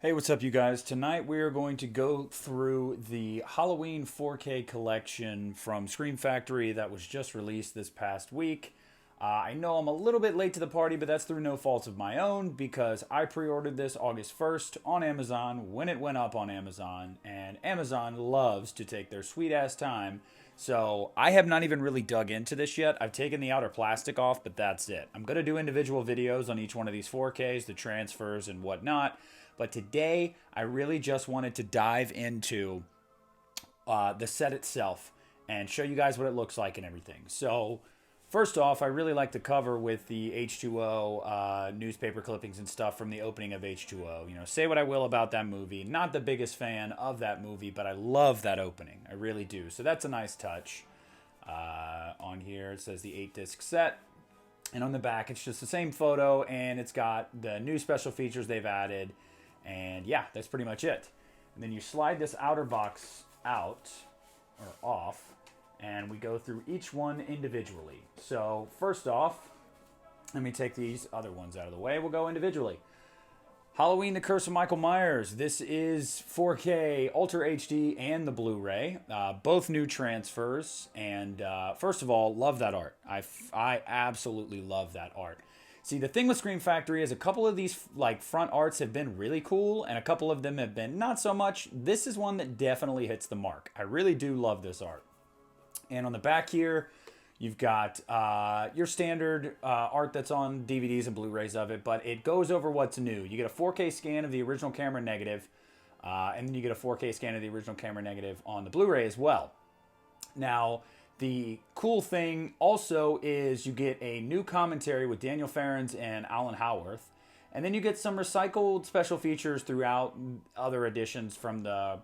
Hey, what's up, you guys? Tonight we are going to go through the Halloween 4K collection from Scream Factory that was just released this past week. I know I'm a little bit late to the party, but that's through no fault of my own because I pre ordered this August 1st on Amazon when it went up on Amazon, and Amazon loves to take their sweet ass time. So I have not even really dug into this yet. I've taken the outer plastic off, but that's it. I'm going to do individual videos on each one of these 4Ks, the transfers, and whatnot. But today, I really just wanted to dive into the set itself and show you guys what it looks like and everything. So, first off, I really like the cover with the H2O newspaper clippings and stuff from the opening of H2O. You know, say what I will about that movie. Not the biggest fan of that movie, but I love that opening. I really do. So that's a nice touch. On here, it says the 8-disc set. And on the back, it's just the same photo, and it's got the new special features they've added. And yeah, that's pretty much it. And then you slide this outer box out, or off, and we go through each one individually. So first off, let me take these other ones out of the way. We'll go individually. Halloween, The Curse of Michael Myers. This is 4K, Ultra HD, and the Blu-ray. Both new transfers. And first of all, love that art. I absolutely love that art. See, the thing with Scream Factory is a couple of these like front arts have been really cool, and a couple of them have been not so much. This is one that definitely hits the mark. I really do love this art. And on the back here, you've got your standard art that's on DVDs and Blu-rays of it, but it goes over what's new. You get a 4K scan of the original camera negative, and then you get a 4K scan of the original camera negative on the Blu-ray as well. Now, the cool thing also is you get a new commentary with Daniel Farrens and Alan Howarth, and then you get some recycled special features throughout other editions from the,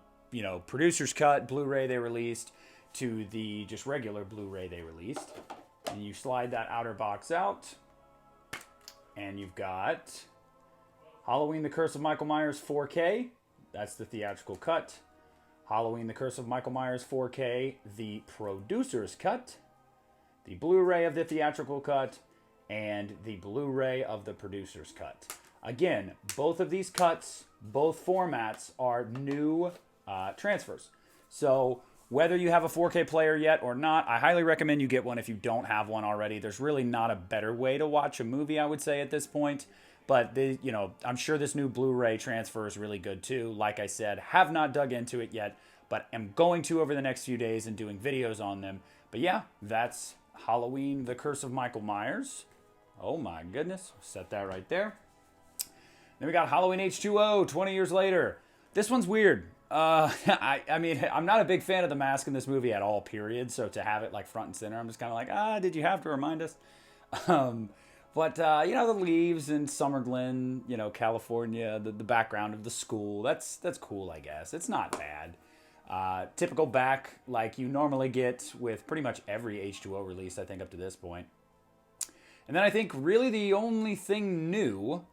producer's cut Blu-ray they released to the just regular Blu-ray they released. And you slide that outer box out, and you've got Halloween, The Curse of Michael Myers 4K. That's the theatrical cut. Halloween, The Curse of Michael Myers 4K, the producer's cut, the Blu-ray of the theatrical cut, and the Blu-ray of the producer's cut. Again, both of these cuts, both formats are new transfers. So whether you have a 4K player yet or not, I highly recommend you get one if you don't have one already. There's really not a better way to watch a movie, I would say, at this point. But I'm sure this new Blu-ray transfer is really good too. Like I said, have not dug into it yet, but am going to over the next few days and doing videos on them. But yeah, that's Halloween, The Curse of Michael Myers. Oh my goodness, set that right there. Then we got Halloween H2O, 20 years later. This one's weird. I mean, I'm not a big fan of the mask in this movie at all, period. So to have it like front and center, I'm just kind of like, did you have to remind us? But, the leaves in Summer Glen, California, the background of the school, that's cool, I guess. It's not bad. Typical back like you normally get with pretty much every H2O release, I think, up to this point. And then I think really the only thing new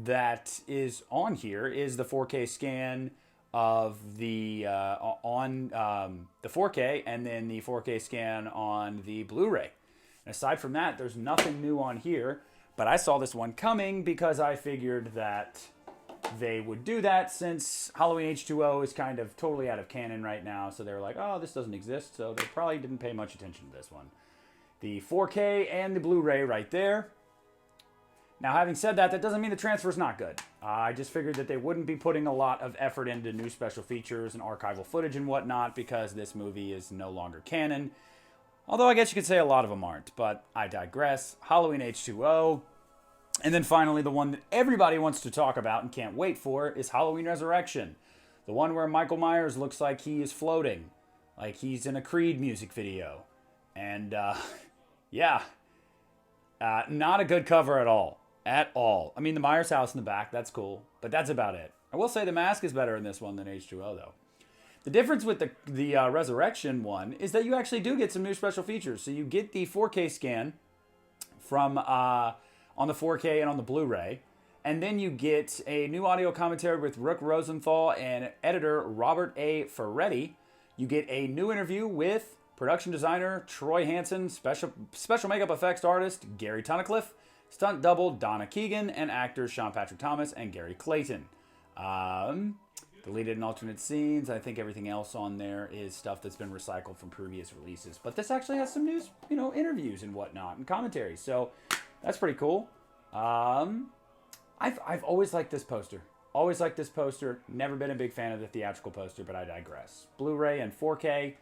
that is on here is the 4K scan of the, the 4K and then the 4K scan on the Blu-ray. Aside from that, there's nothing new on here, but I saw this one coming because I figured that they would do that since Halloween H2O is kind of totally out of canon right now, so they were like, oh, this doesn't exist, so they probably didn't pay much attention to this one. The 4K and the Blu-ray right there. Now, having said that, that doesn't mean the transfer's not good. I just figured that they wouldn't be putting a lot of effort into new special features and archival footage and whatnot because this movie is no longer canon. Although I guess you could say a lot of them aren't, but I digress. Halloween H2O. And then finally, the one that everybody wants to talk about and can't wait for is Halloween Resurrection. The one where Michael Myers looks like he is floating, like he's in a Creed music video. And, not a good cover at all. At all. I mean, the Myers house in the back, that's cool, but that's about it. I will say the mask is better in this one than H2O, though. The difference with the Resurrection one is that you actually do get some new special features. So you get the 4K scan from on the 4K and on the Blu-ray, and then you get a new audio commentary with Rook Rosenthal and editor Robert A. Ferretti. You get a new interview with production designer Troy Hansen, special makeup effects artist Gary Tunnicliffe, stunt double Donna Keegan, and actors Sean Patrick Thomas and Gary Clayton. Deleted and alternate scenes. I think everything else on there is stuff that's been recycled from previous releases. But this actually has some news, interviews and whatnot and commentary. So that's pretty cool. I've always liked this poster. Always liked this poster. Never been a big fan of the theatrical poster, but I digress. Blu-ray and 4K.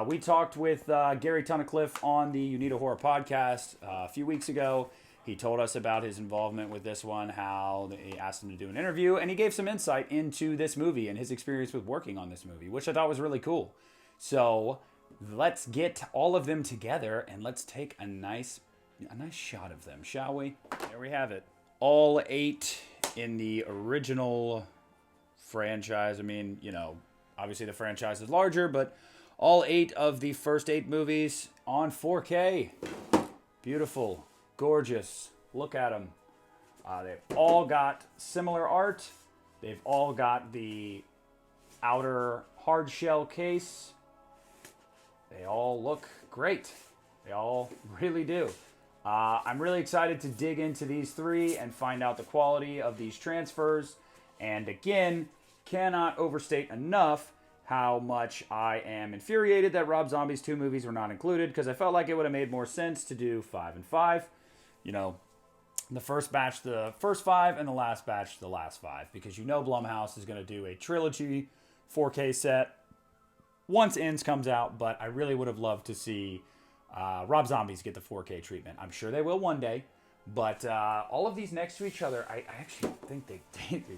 We talked with Gary Tunnicliffe on the Uneeda Horror Podcast a few weeks ago. He told us about his involvement with this one, how they asked him to do an interview, and he gave some insight into this movie and his experience with working on this movie, which I thought was really cool. So let's get all of them together and let's take a nice shot of them, shall we? There we have it. All 8 in the original franchise. I mean, obviously the franchise is larger, but all 8 of the first 8 movies on 4K. Beautiful. Gorgeous. Look at them. They've all got similar art. They've all got the outer hard shell case. They all look great. They all really do. I'm really excited to dig into these 3 and find out the quality of these transfers. And again, cannot overstate enough how much I am infuriated that Rob Zombie's 2 movies were not included, because I felt like it would have made more sense to do 5 and 5. The first batch, the first 5, and the last batch, the last 5. Because Blumhouse is going to do a trilogy 4K set once Ends comes out, but I really would have loved to see Rob Zombies get the 4K treatment. I'm sure they will one day, but all of these next to each other, I actually think they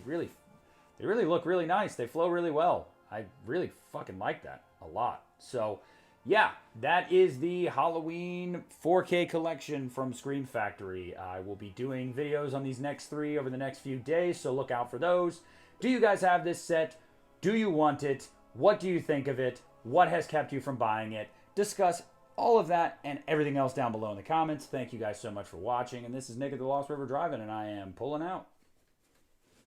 really look really nice. They flow really well. I really fucking like that a lot. So, yeah, that is the Halloween 4K collection from Scream Factory. I will be doing videos on these next 3 over the next few days, so look out for those. Do you guys have this set? Do you want it? What do you think of it? What has kept you from buying it? Discuss all of that and everything else down below in the comments. Thank you guys so much for watching, and this is Nick at the Lost River Driving, and I am pulling out.